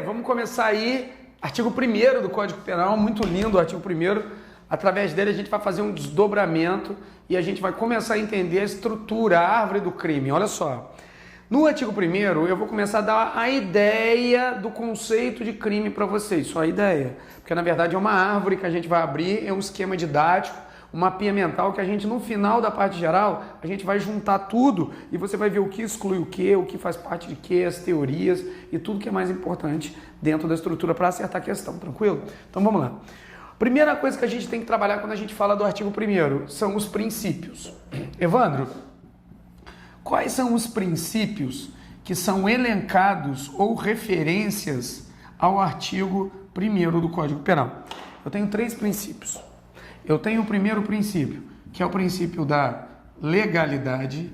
Vamos começar aí, artigo 1º do Código Penal, muito lindo o artigo 1º. Através dele a gente vai fazer um desdobramento e a gente vai começar a entender a estrutura, a árvore do crime. Olha só, no artigo 1º eu vou começar a dar a ideia do conceito de crime para vocês, só a ideia. Porque na verdade é uma árvore que a gente vai abrir, é um esquema didático, uma mapinha mental que a gente, no final da parte geral, a gente vai juntar tudo e você vai ver o que exclui o que faz parte de que, as teorias e tudo que é mais importante dentro da estrutura para acertar a questão, tranquilo? Então vamos lá. Primeira coisa que a gente tem que trabalhar quando a gente fala do artigo 1º são os princípios. Evandro, quais são os princípios que são elencados ou referências ao artigo 1º do Código Penal? Eu tenho 3 princípios. Eu tenho o primeiro princípio, que é o princípio da legalidade.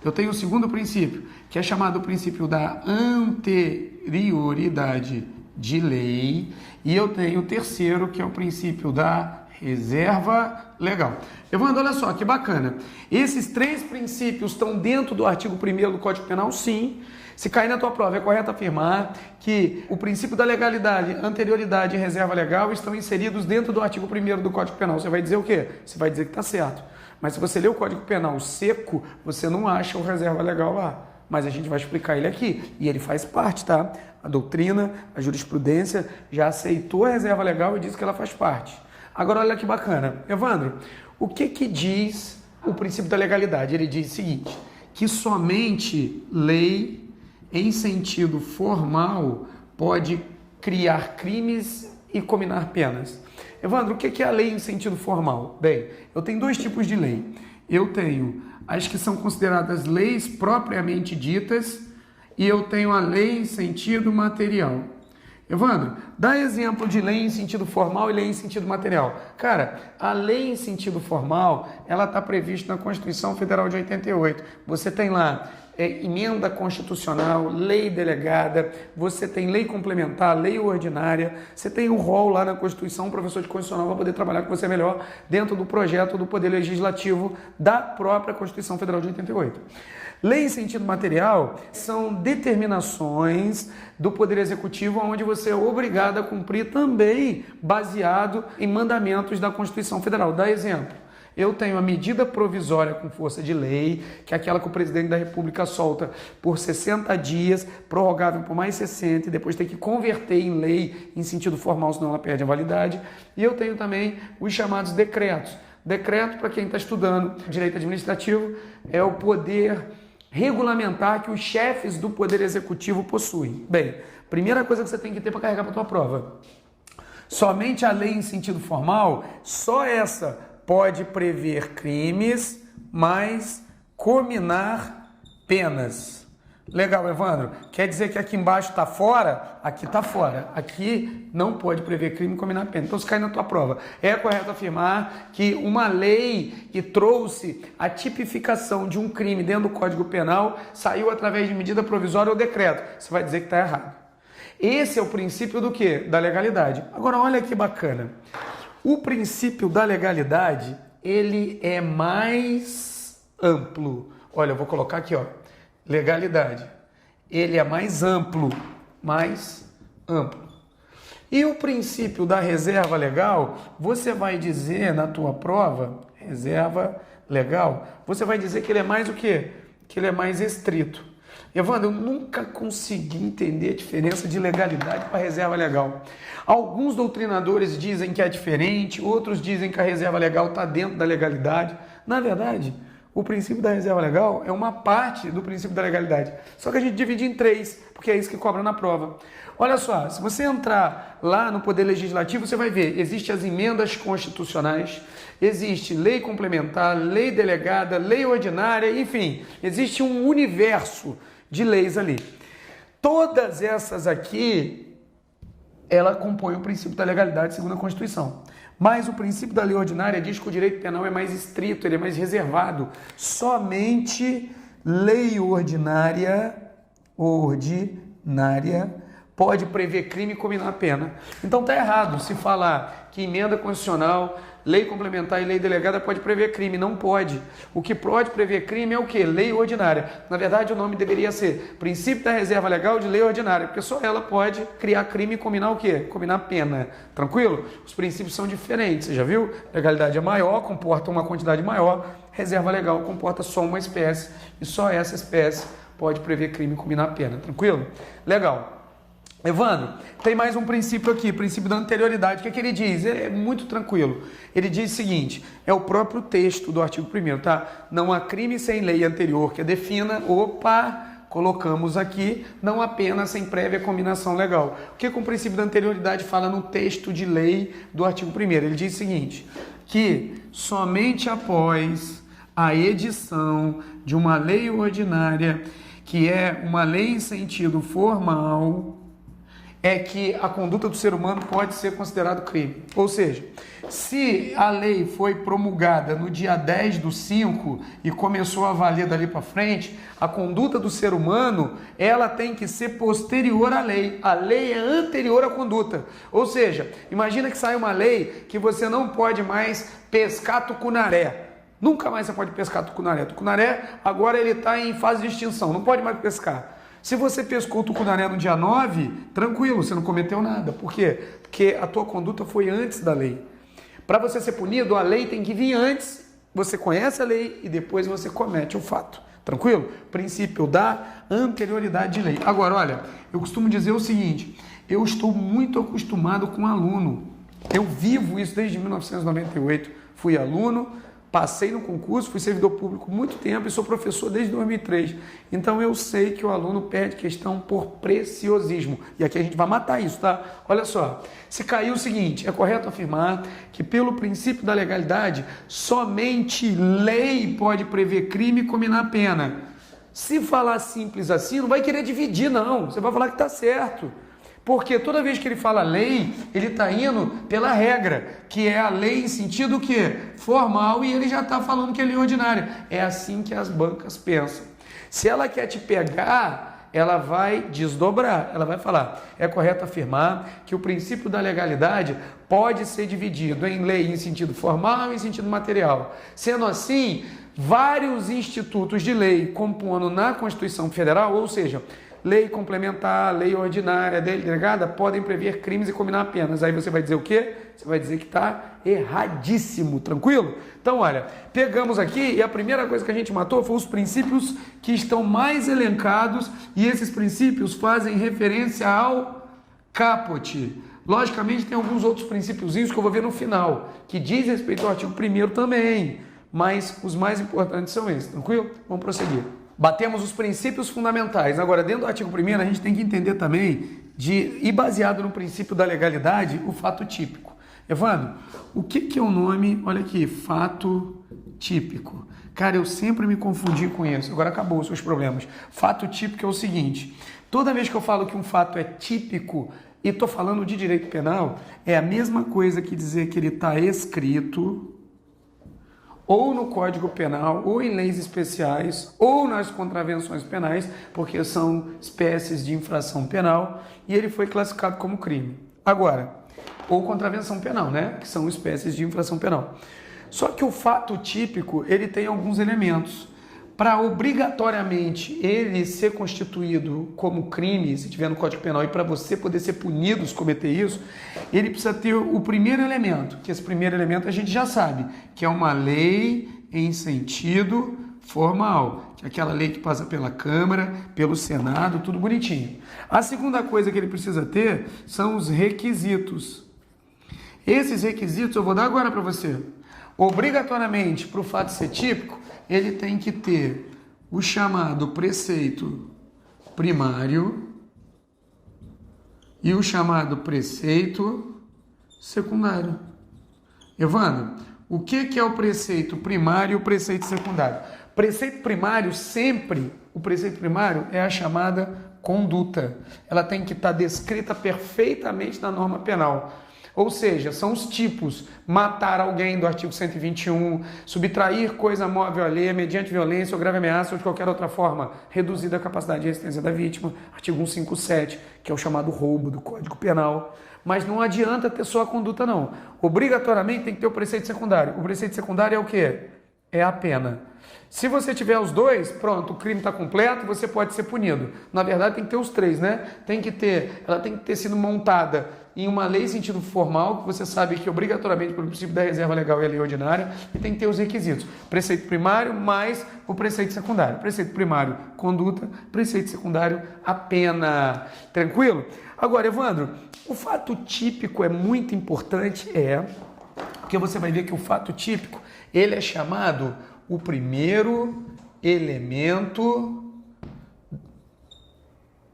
Eu tenho o segundo princípio, que é chamado o princípio da anterioridade de lei. E eu tenho o terceiro, que é o princípio da reserva legal. Evandro, olha só, que bacana. Esses 3 princípios estão dentro do artigo 1º do Código Penal? Sim. Se cair na tua prova, é correto afirmar que o princípio da legalidade, anterioridade e reserva legal estão inseridos dentro do artigo 1º do Código Penal. Você vai dizer o quê? Você vai dizer que está certo. Mas se você ler o Código Penal seco, você não acha o reserva legal lá. Mas a gente vai explicar ele aqui. E ele faz parte, tá? A doutrina, a jurisprudência já aceitou a reserva legal e diz que ela faz parte. Agora, olha que bacana. Evandro, o que diz o princípio da legalidade? Ele diz o seguinte, que somente lei em sentido formal pode criar crimes e combinar penas. Evandro, o que é a lei em sentido formal? Bem, eu tenho 2 tipos de lei. Eu tenho as que são consideradas leis propriamente ditas e eu tenho a lei em sentido material. Evandro, dá exemplo de lei em sentido formal e lei em sentido material. Cara, a lei em sentido formal, ela está prevista na Constituição Federal de 88. Você tem lá emenda constitucional, lei delegada, você tem lei complementar, lei ordinária, você tem um rol lá na Constituição, o professor de Constitucional vai poder trabalhar com você melhor dentro do projeto do Poder Legislativo da própria Constituição Federal de 88. Lei em sentido material são determinações do Poder Executivo onde você é obrigado a cumprir também baseado em mandamentos da Constituição Federal. Dá exemplo. Eu tenho a medida provisória com força de lei, que é aquela que o presidente da República solta por 60 dias, prorrogável por mais 60, e depois tem que converter em lei em sentido formal, senão ela perde a validade. E eu tenho também os chamados decretos. Decreto, para quem está estudando direito administrativo, é o poder regulamentar que os chefes do Poder Executivo possuem. Bem, primeira coisa que você tem que ter para carregar para a tua prova. Somente a lei em sentido formal, só essa pode prever crimes, mas combinar penas. Legal, Evandro. Quer dizer que aqui embaixo está fora? Aqui está fora. Aqui não pode prever crime e combinar pena. Então, se cair na tua prova, é correto afirmar que uma lei que trouxe a tipificação de um crime dentro do Código Penal saiu através de medida provisória ou decreto. Você vai dizer que está errado. Esse é o princípio do quê? Da legalidade. Agora, olha que bacana. O princípio da legalidade, ele é mais amplo. Olha, eu vou colocar aqui, ó, legalidade. Ele é mais amplo, E o princípio da reserva legal, você vai dizer na tua prova, reserva legal, você vai dizer que ele é mais o quê? Que ele é mais estrito. Evandro, eu nunca consegui entender a diferença de legalidade para reserva legal. Alguns doutrinadores dizem que é diferente, outros dizem que a reserva legal está dentro da legalidade. Na verdade, o princípio da reserva legal é uma parte do princípio da legalidade. Só que a gente divide em 3, porque é isso que cobra na prova. Olha só, se você entrar lá no Poder Legislativo, você vai ver, existem as emendas constitucionais, existe lei complementar, lei delegada, lei ordinária, enfim, existe um universo de leis ali. Todas essas aqui, ela compõe o princípio da legalidade segundo a Constituição. Mas o princípio da lei ordinária diz que o direito penal é mais estrito, ele é mais reservado. Somente lei ordinária pode prever crime e combinar pena. Então está errado se falar que emenda constitucional, lei complementar e lei delegada pode prever crime. Não pode. O que pode prever crime é o quê? Lei ordinária. Na verdade, o nome deveria ser princípio da reserva legal de lei ordinária, porque só ela pode criar crime e combinar o quê? Combinar pena. Tranquilo? Os princípios são diferentes, você já viu? Legalidade é maior, comporta uma quantidade maior. Reserva legal comporta só uma espécie e só essa espécie pode prever crime e combinar pena. Tranquilo? Legal. Evandro, tem mais um princípio aqui, princípio da anterioridade. O que é que ele diz? É muito tranquilo. Ele diz o seguinte, é o próprio texto do artigo 1º, tá? Não há crime sem lei anterior que a defina. Opa, colocamos aqui, não há pena sem prévia combinação legal. O que o princípio da anterioridade fala no texto de lei do artigo 1º? Ele diz o seguinte, que somente após a edição de uma lei ordinária, que é uma lei em sentido formal, é que a conduta do ser humano pode ser considerado crime. Ou seja, se a lei foi promulgada no dia 10/5 e começou a valer dali para frente, a conduta do ser humano, ela tem que ser posterior à lei. A lei é anterior à conduta. Ou seja, imagina que sai uma lei que você não pode mais pescar tucunaré. Nunca mais você pode pescar tucunaré. Tucunaré, agora ele está em fase de extinção, não pode mais pescar. Se você pescou o tucunaré no dia 9, tranquilo, você não cometeu nada. Por quê? Porque a tua conduta foi antes da lei. Para você ser punido, a lei tem que vir antes. Você conhece a lei e depois você comete o fato. Tranquilo? Princípio da anterioridade de lei. Agora, olha, eu costumo dizer o seguinte, eu estou muito acostumado com aluno. Eu vivo isso desde 1998. Fui aluno, passei no concurso, fui servidor público muito tempo e sou professor desde 2003. Então eu sei que o aluno perde questão por preciosismo. E aqui a gente vai matar isso, tá? Olha só, se caiu o seguinte, é correto afirmar que pelo princípio da legalidade, somente lei pode prever crime e combinar pena. Se falar simples assim, não vai querer dividir não, você vai falar que está certo. Porque toda vez que ele fala lei, ele está indo pela regra, que é a lei em sentido que formal, e ele já está falando que é lei ordinária. É assim que as bancas pensam. Se ela quer te pegar, ela vai desdobrar, ela vai falar, é correto afirmar que o princípio da legalidade pode ser dividido em lei em sentido formal e em sentido material. Sendo assim, vários institutos de lei compondo na Constituição Federal, ou seja, lei complementar, lei ordinária, lei delegada, podem prever crimes e combinar penas. Aí você vai dizer o quê? Você vai dizer que está erradíssimo, tranquilo? Então, olha, pegamos aqui e a primeira coisa que a gente matou foi os princípios que estão mais elencados e esses princípios fazem referência ao caput. Logicamente, tem alguns outros princípiozinhos que eu vou ver no final, que diz respeito ao artigo 1º também, mas os mais importantes são esses, tranquilo? Vamos prosseguir. Batemos os princípios fundamentais. Agora, dentro do artigo 1º, a gente tem que entender também, e baseado no princípio da legalidade, o fato típico. Evandro, o que é o nome, olha aqui, fato típico? Cara, eu sempre me confundi com isso, agora acabou os seus problemas. Fato típico é o seguinte, toda vez que eu falo que um fato é típico, e estou falando de direito penal, é a mesma coisa que dizer que ele está escrito ou no Código Penal, ou em leis especiais, ou nas contravenções penais, porque são espécies de infração penal, e ele foi classificado como crime. Agora, ou contravenção penal, né? Que são espécies de infração penal. Só que o fato típico, ele tem alguns elementos. Para obrigatoriamente ele ser constituído como crime, se tiver no Código Penal, e para você poder ser punido se cometer isso, ele precisa ter o primeiro elemento, que esse primeiro elemento a gente já sabe, que é uma lei em sentido formal, que é aquela lei que passa pela Câmara, pelo Senado, tudo bonitinho. A segunda coisa que ele precisa ter são os requisitos. Esses requisitos eu vou dar agora para você. Obrigatoriamente, para o fato ser típico, ele tem que ter o chamado preceito primário e o chamado preceito secundário. Evandro, o que é o preceito primário e o preceito secundário? Preceito primário, sempre, o preceito primário é a chamada conduta. Ela tem que estar descrita perfeitamente na norma penal. Ou seja, são os tipos: matar alguém do artigo 121, subtrair coisa móvel alheia mediante violência ou grave ameaça ou de qualquer outra forma, reduzida a capacidade de resistência da vítima, artigo 157, que é o chamado roubo do Código Penal. Mas não adianta ter só a conduta, não. Obrigatoriamente tem que ter o preceito secundário. O preceito secundário é o quê? É a pena. Se você tiver os dois, pronto, o crime está completo, você pode ser punido. Na verdade, tem que ter os três, né? Ela tem que ter sido montada em uma lei em sentido formal, que você sabe que obrigatoriamente pelo princípio da reserva legal e a lei ordinária, e tem que ter os requisitos. Preceito primário mais o preceito secundário. Preceito primário, conduta. Preceito secundário, a pena. Tranquilo? Agora, Evandro, o fato típico é muito importante, porque você vai ver que o fato típico, ele é chamado o primeiro elemento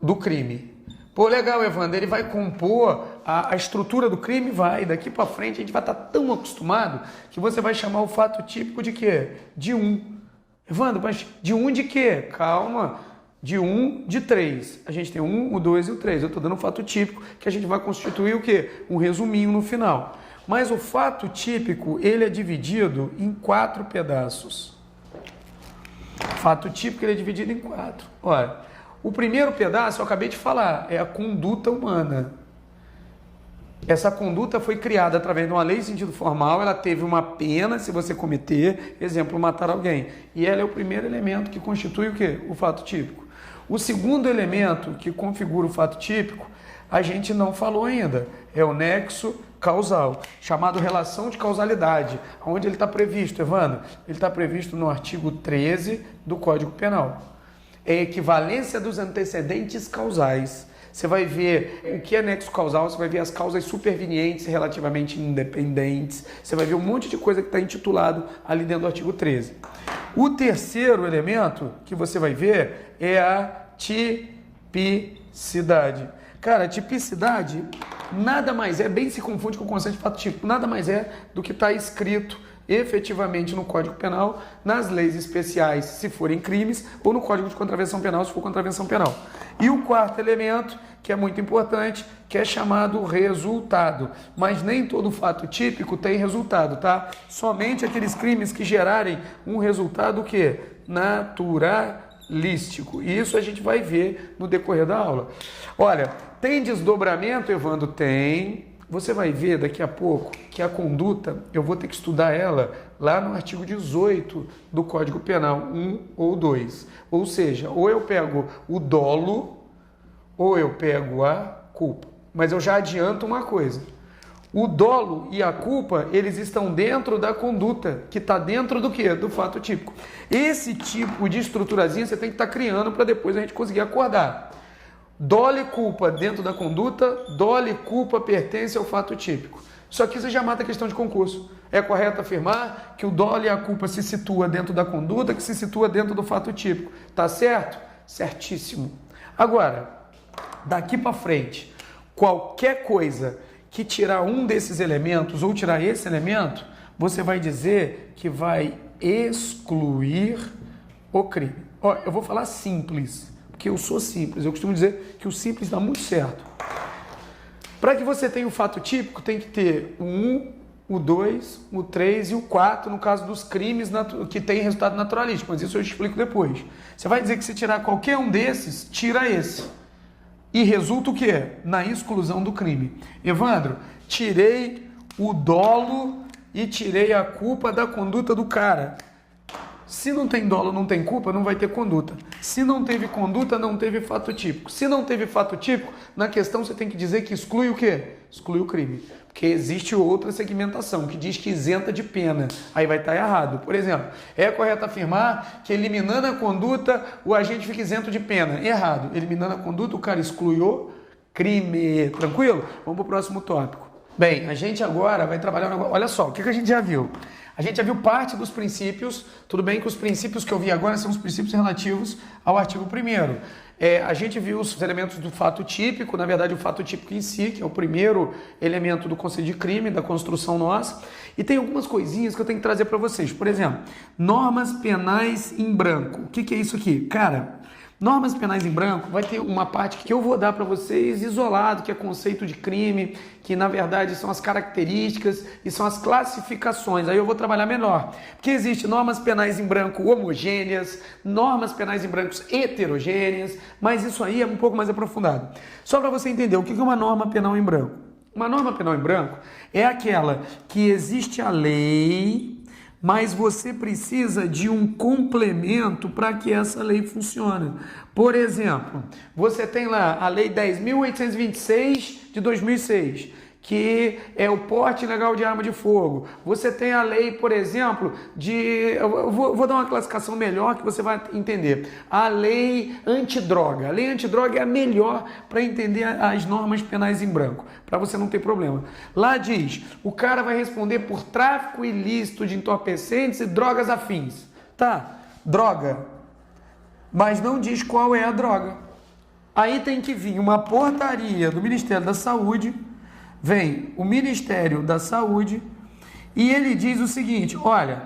do crime. Pô, legal, Evandro, ele vai compor a estrutura do crime? Vai. Daqui para frente a gente vai estar tão acostumado que você vai chamar o fato típico de quê? De 1. Evandro, mas de 1 de quê? Calma. De 1 de 3. A gente tem o 1, o 2 e o 3. Eu estou dando um fato típico que a gente vai constituir o quê? Um resuminho no final. Mas o fato típico, ele é dividido em 4 pedaços. O fato típico, ele é dividido em 4. Olha, o primeiro pedaço, eu acabei de falar, é a conduta humana. Essa conduta foi criada através de uma lei em sentido formal, ela teve uma pena se você cometer, exemplo, matar alguém. E ela é o primeiro elemento que constitui o quê? O fato típico. O segundo elemento que configura o fato típico, a gente não falou ainda, é o nexo causal, chamado relação de causalidade. Onde ele está previsto, Evandro? Ele está previsto no artigo 13 do Código Penal. É a equivalência dos antecedentes causais. Você vai ver o que é nexo causal, você vai ver as causas supervenientes relativamente independentes, você vai ver um monte de coisa que está intitulado ali dentro do artigo 13. O terceiro elemento que você vai ver é a tipicidade. Cara, a tipicidade nada mais é, bem se confunde com o conceito de fato típico, nada mais é do que está escrito efetivamente no Código Penal, nas leis especiais, se forem crimes, ou no Código de Contravenção Penal, se for contravenção penal. E o quarto elemento, que é muito importante, que é chamado resultado. Mas nem todo fato típico tem resultado, tá? Somente aqueles crimes que gerarem um resultado que naturalístico. E isso a gente vai ver no decorrer da aula. Olha, tem desdobramento, Evandro? Tem. Você vai ver daqui a pouco que a conduta, eu vou ter que estudar ela lá no artigo 18 do Código Penal, 1 ou 2. Ou seja, ou eu pego o dolo, ou eu pego a culpa. Mas eu já adianto uma coisa. O dolo e a culpa, eles estão dentro da conduta, que está dentro do quê? Do fato típico. Esse tipo de estruturazinha você tem que estar criando para depois a gente conseguir acordar. Dolo e culpa dentro da conduta, dolo e culpa pertence ao fato típico. Só que você já mata a questão de concurso. É correto afirmar que o dolo e a culpa se situa dentro da conduta, que se situa dentro do fato típico. Tá certo? Certíssimo. Agora, daqui para frente, qualquer coisa que tirar um desses elementos ou tirar esse elemento, você vai dizer que vai excluir o crime. Ó, eu vou falar simples. Porque eu sou simples, eu costumo dizer que o simples dá muito certo. Para que você tenha o fato típico, tem que ter o 1, o 2, o 3 e o 4, no caso dos crimes que tem resultado naturalístico, mas isso eu explico depois. Você vai dizer que se tirar qualquer um desses, tira esse. E resulta o quê? Na exclusão do crime. Evandro, tirei o dolo e tirei a culpa da conduta do cara. Se não tem dolo, não tem culpa, não vai ter conduta. Se não teve conduta, não teve fato típico. Se não teve fato típico, na questão você tem que dizer que exclui o quê? Exclui o crime. Porque existe outra segmentação que diz que isenta de pena. Aí vai estar errado. Por exemplo, é correto afirmar que eliminando a conduta, o agente fica isento de pena. Errado. Eliminando a conduta, o cara exclui o crime. Tranquilo? Vamos para o próximo tópico. Bem, a gente agora vai trabalhar... Olha só, o que a gente já viu? A gente já viu parte dos princípios, tudo bem que os princípios que eu vi agora são os princípios relativos ao artigo 1º. A gente viu os elementos do fato típico, na verdade o fato típico em si, que é o primeiro elemento do conceito de crime, da construção nossa, e tem algumas coisinhas que eu tenho que trazer para vocês. Por exemplo, normas penais em branco. O que é isso aqui? Cara, Normas penais em branco vai ter uma parte que eu vou dar para vocês isolado, que é conceito de crime, que na verdade são as características e são as classificações. Aí eu vou trabalhar menor, porque existem normas penais em branco homogêneas, normas penais em brancos heterogêneas, mas isso aí é um pouco mais aprofundado. Só para você entender o que é uma norma penal em branco. Uma norma penal em branco é aquela que existe a lei, mas você precisa de um complemento para que essa lei funcione. Por exemplo, você tem lá a Lei 10.826 de 2006, que é o porte ilegal de arma de fogo. Você tem a lei, por exemplo, eu vou dar uma classificação melhor que você vai entender. A lei antidroga. A lei antidroga é a melhor para entender as normas penais em branco, para você não ter problema. Lá diz, o cara vai responder por tráfico ilícito de entorpecentes e drogas afins. Tá, droga, mas não diz qual é a droga. Aí tem que vir uma portaria do Ministério da Saúde. Vem o Ministério da Saúde e ele diz o seguinte, olha,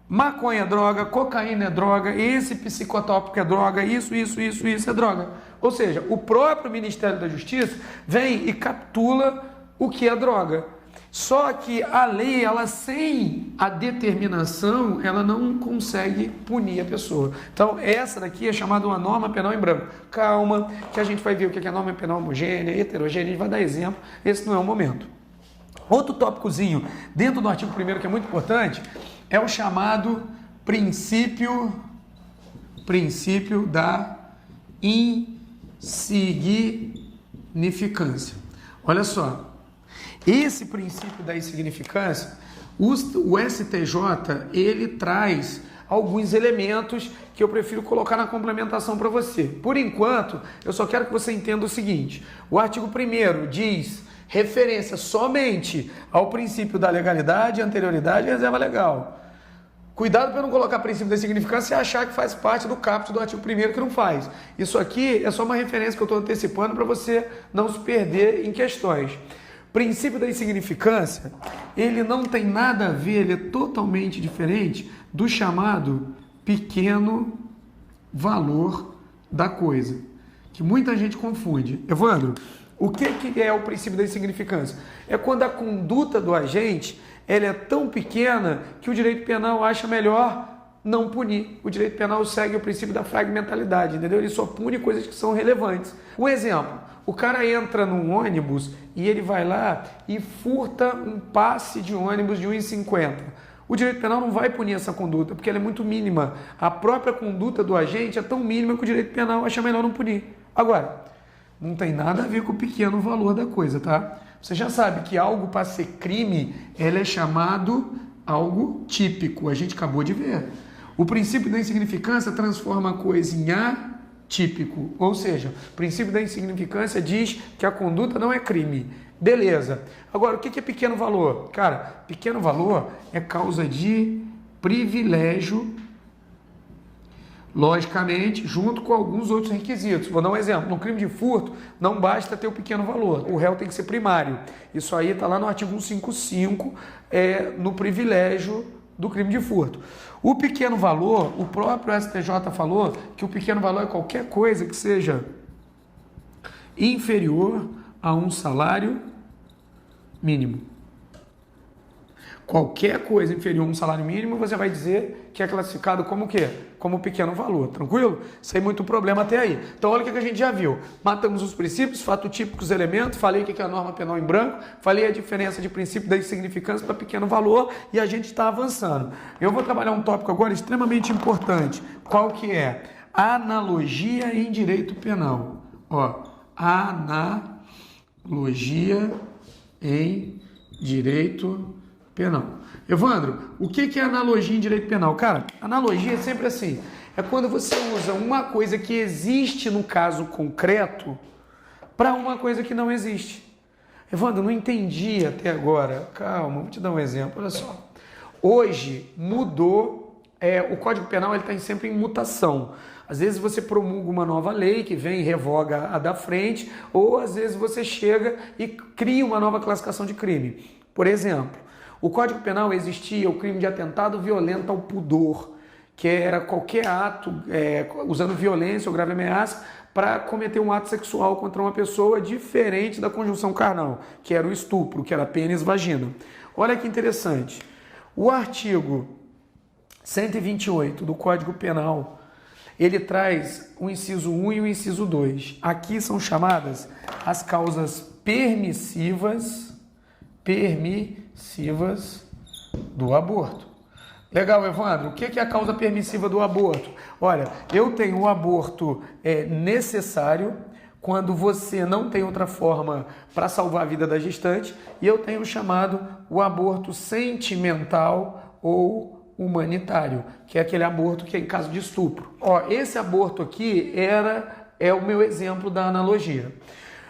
maconha é droga, cocaína é droga, esse psicotrópico é droga, isso é droga. Ou seja, o próprio Ministério da Justiça vem e capitula o que é droga. Só que a lei, ela sem a determinação, ela não consegue punir a pessoa. Então, essa daqui é chamada uma norma penal em branco. Calma, que a gente vai ver o que é norma penal homogênea, heterogênea, a gente vai dar exemplo, esse não é o momento. Outro tópicozinho dentro do artigo 1º que é muito importante, é o chamado princípio da insignificância. Olha só. Esse princípio da insignificância, o STJ, ele traz alguns elementos que eu prefiro colocar na complementação para você. Por enquanto, eu só quero que você entenda o seguinte, o artigo 1º diz referência somente ao princípio da legalidade, anterioridade e reserva legal. Cuidado para não colocar princípio da insignificância e achar que faz parte do caput do artigo 1º que não faz. Isso aqui é só uma referência que eu estou antecipando para você não se perder em questões. Princípio da insignificância, ele não tem nada a ver, ele é totalmente diferente do chamado pequeno valor da coisa, que muita gente confunde. Evandro, o que é o princípio da insignificância? É quando a conduta do agente ela é tão pequena que o direito penal acha melhor não punir. O direito penal segue o princípio da fragmentalidade, entendeu? Ele só pune coisas que são relevantes. Um exemplo, o cara entra num ônibus e ele vai lá e furta um passe de ônibus de 1,50. O direito penal não vai punir essa conduta, porque ela é muito mínima. A própria conduta do agente é tão mínima que o direito penal acha melhor não punir. Agora, não tem nada a ver com o pequeno valor da coisa, tá? Você já sabe que algo para ser crime, ele é chamado algo típico. A gente acabou de ver. O princípio da insignificância transforma a coisa em atípico, ou seja, o princípio da insignificância diz que a conduta não é crime. Beleza. Agora, o que é pequeno valor? Cara, pequeno valor é causa de privilégio, logicamente, junto com alguns outros requisitos. Vou dar um exemplo. No crime de furto, não basta ter o pequeno valor. O réu tem que ser primário. Isso aí está lá no artigo 155, no privilégio do crime de furto. O pequeno valor, o próprio STJ falou que o pequeno valor é qualquer coisa que seja inferior a um salário mínimo. Qualquer coisa inferior a um salário mínimo, você vai dizer que é classificado como o quê? Como pequeno valor, tranquilo? Sem muito problema até aí. Então, olha o que a gente já viu. Matamos os princípios, fato típico, os elementos, falei o que é a norma penal em branco, falei a diferença de princípio da insignificância para pequeno valor e a gente está avançando. Eu vou trabalhar um tópico agora extremamente importante. Qual que é? Analogia em direito penal. Ó, analogia em direito penal. Evandro, o que é analogia em direito penal? Cara, analogia é sempre assim. É quando você usa uma coisa que existe no caso concreto para uma coisa que não existe. Evandro, não entendi até agora. Calma, vou te dar um exemplo. Olha só. Hoje mudou, o Código Penal está sempre em mutação. Às vezes você promulga uma nova lei que vem e revoga a da frente, ou às vezes você chega e cria uma nova classificação de crime. Por exemplo, o Código Penal existia o crime de atentado violento ao pudor, que era qualquer ato usando violência ou grave ameaça para cometer um ato sexual contra uma pessoa diferente da conjunção carnal, que era o estupro, que era pênis, vagina. Olha que interessante. O artigo 128 do Código Penal, ele traz o inciso 1 e o inciso 2. Aqui são chamadas as causas permissivas do aborto. Legal, Evandro. O que é a causa permissiva do aborto? Olha, eu tenho o aborto necessário quando você não tem outra forma para salvar a vida da gestante, e eu tenho o chamado o aborto sentimental ou humanitário, que é aquele aborto que é em caso de estupro. Esse aborto aqui é o meu exemplo da analogia.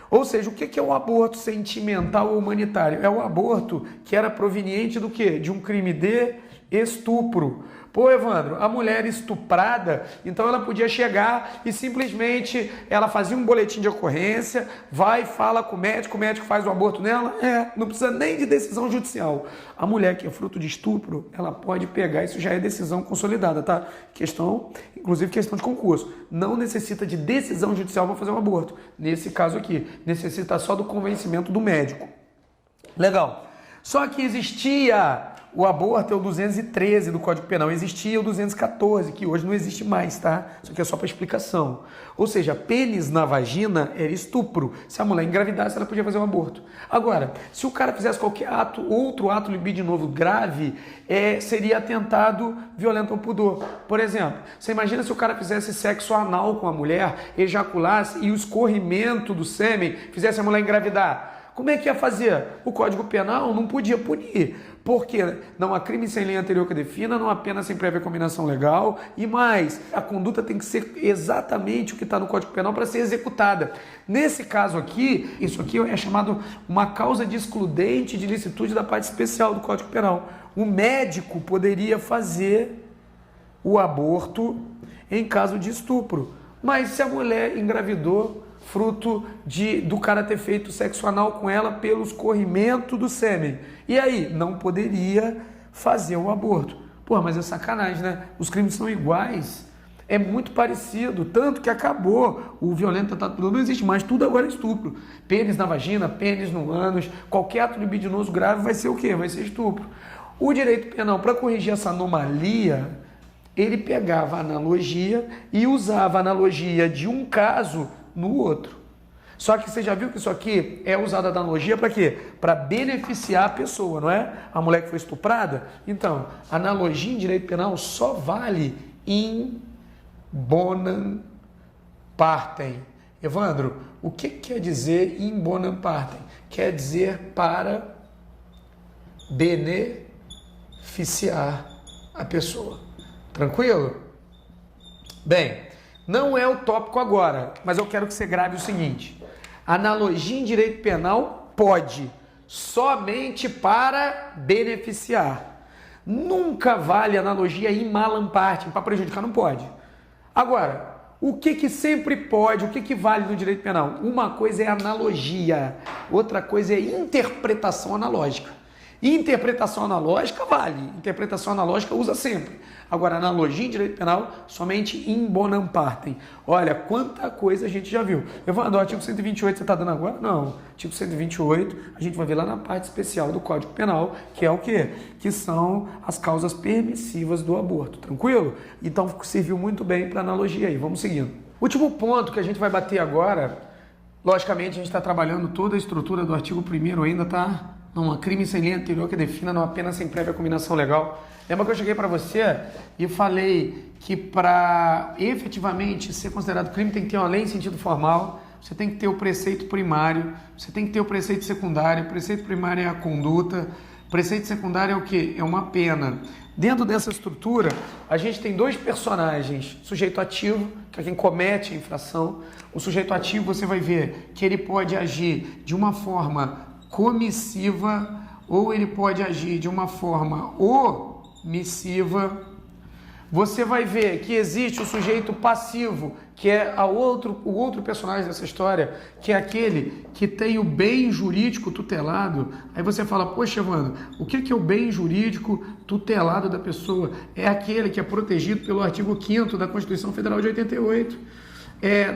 Ou seja, o que é o aborto sentimental ou humanitário? É o aborto que era proveniente do quê? De um crime de estupro. Pô, Evandro, a mulher estuprada, então ela podia chegar e simplesmente ela fazia um boletim de ocorrência, vai, fala com o médico faz o aborto nela, não precisa nem de decisão judicial. A mulher que é fruto de estupro, ela pode pegar, isso já é decisão consolidada, tá? Inclusive questão de concurso, não necessita de decisão judicial para fazer um aborto. Nesse caso aqui, necessita só do convencimento do médico. Legal. Só que existia o aborto, é o 213 do Código Penal, existia o 214, que hoje não existe mais, tá? Isso aqui é só para explicação. Ou seja, pênis na vagina era estupro. Se a mulher engravidasse, ela podia fazer um aborto. Agora, se o cara fizesse qualquer outro ato libidinoso grave, seria atentado violento ao pudor. Por exemplo, você imagina se o cara fizesse sexo anal com a mulher, ejaculasse e o escorrimento do sêmen fizesse a mulher engravidar. Como é que ia fazer? O Código Penal não podia punir, porque não há crime sem lei anterior que defina, não há pena sem prévia combinação legal, e mais, a conduta tem que ser exatamente o que está no Código Penal para ser executada. Nesse caso aqui, isso aqui é chamado uma causa de excludente de ilicitude da parte especial do Código Penal. O médico poderia fazer o aborto em caso de estupro, mas se a mulher engravidou, fruto do cara ter feito sexo anal com ela pelo escorrimento do sêmen. E aí? Não poderia fazer o aborto. Pô, mas é sacanagem, né? Os crimes são iguais. É muito parecido. Tanto que acabou. O violento tentado por não existe mais. Tudo agora é estupro. Pênis na vagina, pênis no ânus. Qualquer ato libidinoso grave vai ser o quê? Vai ser estupro. O direito penal, para corrigir essa anomalia, ele pegava a analogia e usava a analogia de um caso no outro. Só que você já viu que isso aqui é usado da analogia para quê? Para beneficiar a pessoa, não é? A mulher que foi estuprada. Então, analogia em direito penal só vale in bonam partem. Evandro, o que quer dizer in bonam partem? Quer dizer para beneficiar a pessoa. Tranquilo? Bem, não é o tópico agora, mas eu quero que você grave o seguinte: analogia em direito penal pode somente para beneficiar. Nunca vale analogia in malam partem, para prejudicar não pode. Agora, o que sempre pode, o que vale no direito penal? Uma coisa é analogia, outra coisa é interpretação analógica. Interpretação analógica vale, interpretação analógica usa sempre. Agora, analogia em direito penal, somente in bonam partem. Olha, quanta coisa a gente já viu. Evandro, o artigo 128 você está dando agora? Não. Artigo 128, a gente vai ver lá na parte especial do Código Penal, que é o quê? Que são as causas permissivas do aborto, tranquilo? Então, serviu muito bem para analogia aí. Vamos seguindo. Último ponto que a gente vai bater agora, logicamente a gente está trabalhando toda a estrutura do artigo 1º ainda, tá? Não há crime sem lei anterior que defina, não há pena sem prévia combinação legal. Lembra que eu cheguei para você e falei que para efetivamente ser considerado crime tem que ter uma lei em sentido formal, você tem que ter o preceito primário, você tem que ter o preceito secundário. O preceito primário é a conduta, o preceito secundário é o quê? É uma pena. Dentro dessa estrutura, a gente tem dois personagens, sujeito ativo, que é quem comete a infração. O sujeito ativo, você vai ver que ele pode agir de uma forma comissiva ou ele pode agir de uma forma omissiva. você vai ver que existe o sujeito passivo, que é o outro personagem dessa história, que é aquele que tem o bem jurídico tutelado. Aí você fala, poxa, Evandro, o que é o bem jurídico tutelado da pessoa? É aquele que é protegido pelo artigo 5º da Constituição Federal de 88.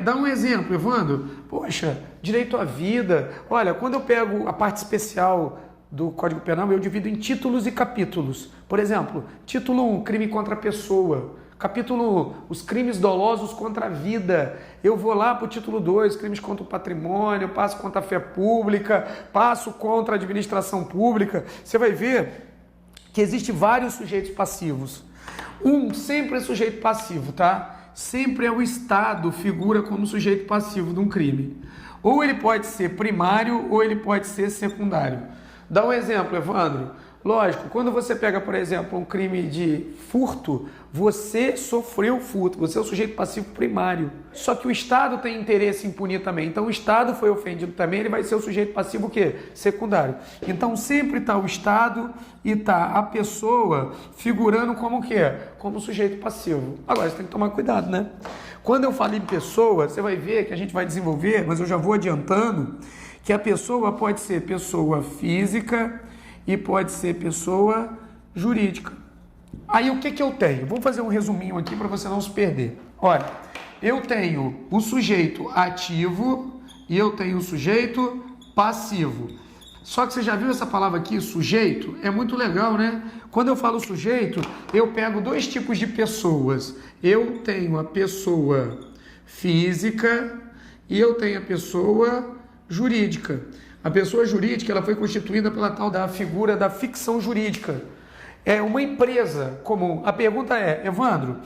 Dá um exemplo, Evandro. Poxa, direito à vida. Olha, quando eu pego a parte especial do Código Penal, eu divido em títulos e capítulos. Por exemplo, título 1, crime contra a pessoa. Capítulo 1, os crimes dolosos contra a vida. Eu vou lá para o título 2, crimes contra o patrimônio, passo contra a fé pública, passo contra a administração pública. Você vai ver que existem vários sujeitos passivos. Sempre é sujeito passivo, tá? Sempre é o Estado figura como sujeito passivo de um crime. Ou ele pode ser primário ou ele pode ser secundário. Dá um exemplo, Evandro. Lógico, quando você pega, por exemplo, um crime de furto, você sofreu furto, você é o sujeito passivo primário. Só que o Estado tem interesse em punir também. Então o Estado foi ofendido também, ele vai ser o sujeito passivo o quê? Secundário. Então sempre está o Estado e está a pessoa figurando como o quê? Como sujeito passivo. Agora você tem que tomar cuidado, né? Quando eu falo em pessoa, você vai ver que a gente vai desenvolver, mas eu já vou adiantando, que a pessoa pode ser pessoa física e pode ser pessoa jurídica. Aí o que eu tenho? Vou fazer um resuminho aqui para você não se perder. Olha, eu tenho o sujeito ativo e eu tenho o sujeito passivo. Só que você já viu essa palavra aqui, sujeito? É muito legal, né? Quando eu falo sujeito, eu pego dois tipos de pessoas. Eu tenho a pessoa física e eu tenho a pessoa jurídica. A pessoa jurídica ela foi constituída pela tal da figura da ficção jurídica. É uma empresa comum. A pergunta é, Evandro,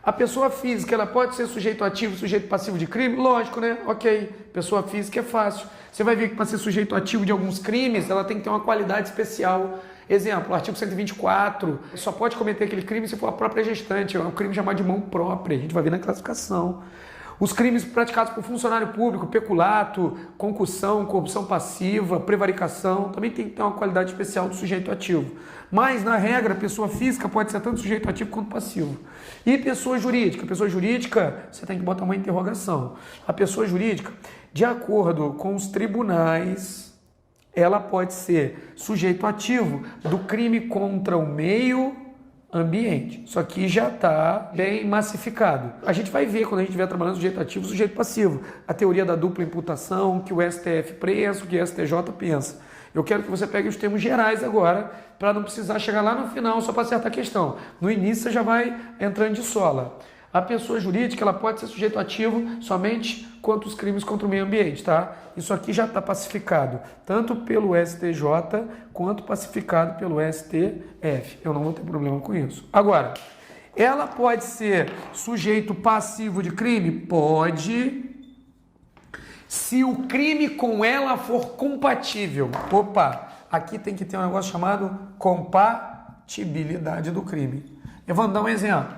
a pessoa física ela pode ser sujeito ativo, sujeito passivo de crime? Lógico, né? Ok, pessoa física é fácil. Você vai ver que para ser sujeito ativo de alguns crimes, ela tem que ter uma qualidade especial. Exemplo, artigo 124, só pode cometer aquele crime se for a própria gestante, é um crime chamado de mão própria, a gente vai ver na classificação. Os crimes praticados por funcionário público, peculato, concussão, corrupção passiva, prevaricação, também tem que ter uma qualidade especial do sujeito ativo. Mas, na regra, a pessoa física pode ser tanto sujeito ativo quanto passivo. E pessoa jurídica? Pessoa jurídica, você tem que botar uma interrogação. A pessoa jurídica, de acordo com os tribunais, ela pode ser sujeito ativo do crime contra o meio ambiente. Isso aqui já está bem massificado. A gente vai ver quando a gente estiver trabalhando sujeito ativo e sujeito passivo. A teoria da dupla imputação, que o STF pensa, que o STJ pensa. Eu quero que você pegue os termos gerais agora, para não precisar chegar lá no final só para acertar a questão. No início você já vai entrando de sola. A pessoa jurídica ela pode ser sujeito ativo somente quanto os crimes contra o meio ambiente, tá? Isso aqui já está pacificado, tanto pelo STJ quanto pacificado pelo STF. Eu não vou ter problema com isso. Agora, ela pode ser sujeito passivo de crime? Pode, se o crime com ela for compatível. Opa, aqui tem que ter um negócio chamado compatibilidade do crime. Eu vou dar um exemplo.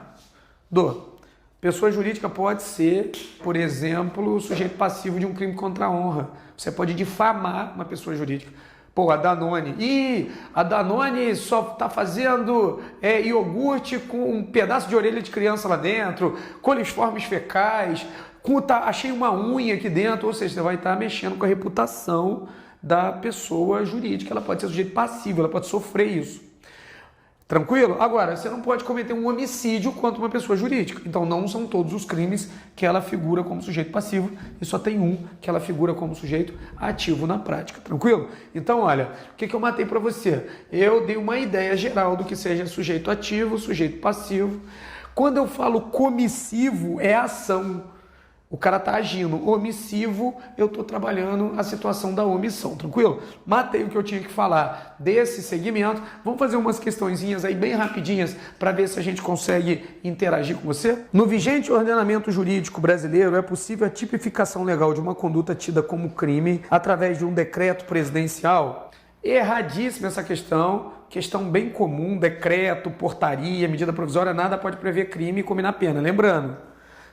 Pessoa jurídica pode ser, por exemplo, sujeito passivo de um crime contra a honra. Você pode difamar uma pessoa jurídica. Pô, a Danone. A Danone só está fazendo iogurte com um pedaço de orelha de criança lá dentro, coliformes fecais, achei uma unha aqui dentro. Ou seja, você vai estar mexendo com a reputação da pessoa jurídica. Ela pode ser sujeito passivo, ela pode sofrer isso. Tranquilo? Agora, você não pode cometer um homicídio contra uma pessoa jurídica. Então, não são todos os crimes que ela figura como sujeito passivo e só tem um que ela figura como sujeito ativo na prática. Tranquilo? Então, olha, o que eu matei para você? Eu dei uma ideia geral do que seja sujeito ativo, sujeito passivo. Quando eu falo comissivo, é ação. O cara está agindo. Omissivo, eu estou trabalhando a situação da omissão, tranquilo? Matei o que eu tinha que falar desse segmento. Vamos fazer umas questõezinhas aí bem rapidinhas para ver se a gente consegue interagir com você. No vigente ordenamento jurídico brasileiro, é possível a tipificação legal de uma conduta tida como crime através de um decreto presidencial? Erradíssima essa questão bem comum, decreto, portaria, medida provisória, nada pode prever crime e combinar pena. Lembrando,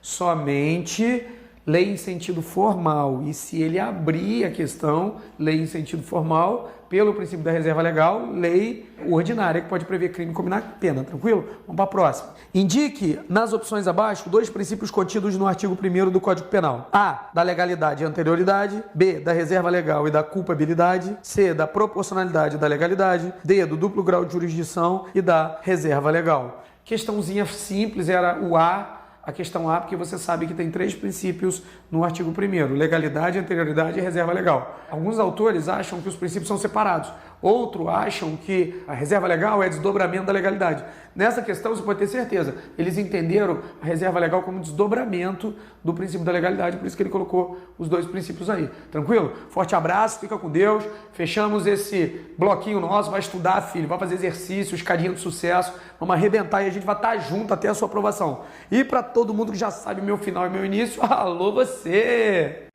somente lei em sentido formal. E se ele abrir a questão, lei em sentido formal, pelo princípio da reserva legal, lei ordinária, que pode prever crime e combinar pena, tranquilo? Vamos para a próxima. Indique, nas opções abaixo, 2 princípios contidos no artigo 1º do Código Penal. A, da legalidade e anterioridade. B, da reserva legal e da culpabilidade. C, da proporcionalidade e da legalidade. D, do duplo grau de jurisdição e da reserva legal. Questãozinha simples era o a questão A, porque você sabe que tem 3 princípios no artigo 1º, legalidade, anterioridade e reserva legal. Alguns autores acham que os princípios são separados, outros acham que a reserva legal é desdobramento da legalidade. Nessa questão, você pode ter certeza, eles entenderam a reserva legal como desdobramento do princípio da legalidade, por isso que ele colocou os 2 princípios aí. Tranquilo? Forte abraço, fica com Deus. Fechamos esse bloquinho nosso, vai estudar, filho, vai fazer exercício, escadinha do sucesso, vamos arrebentar e a gente vai estar junto até a sua aprovação. E para todo mundo que já sabe meu final e meu início, alô você!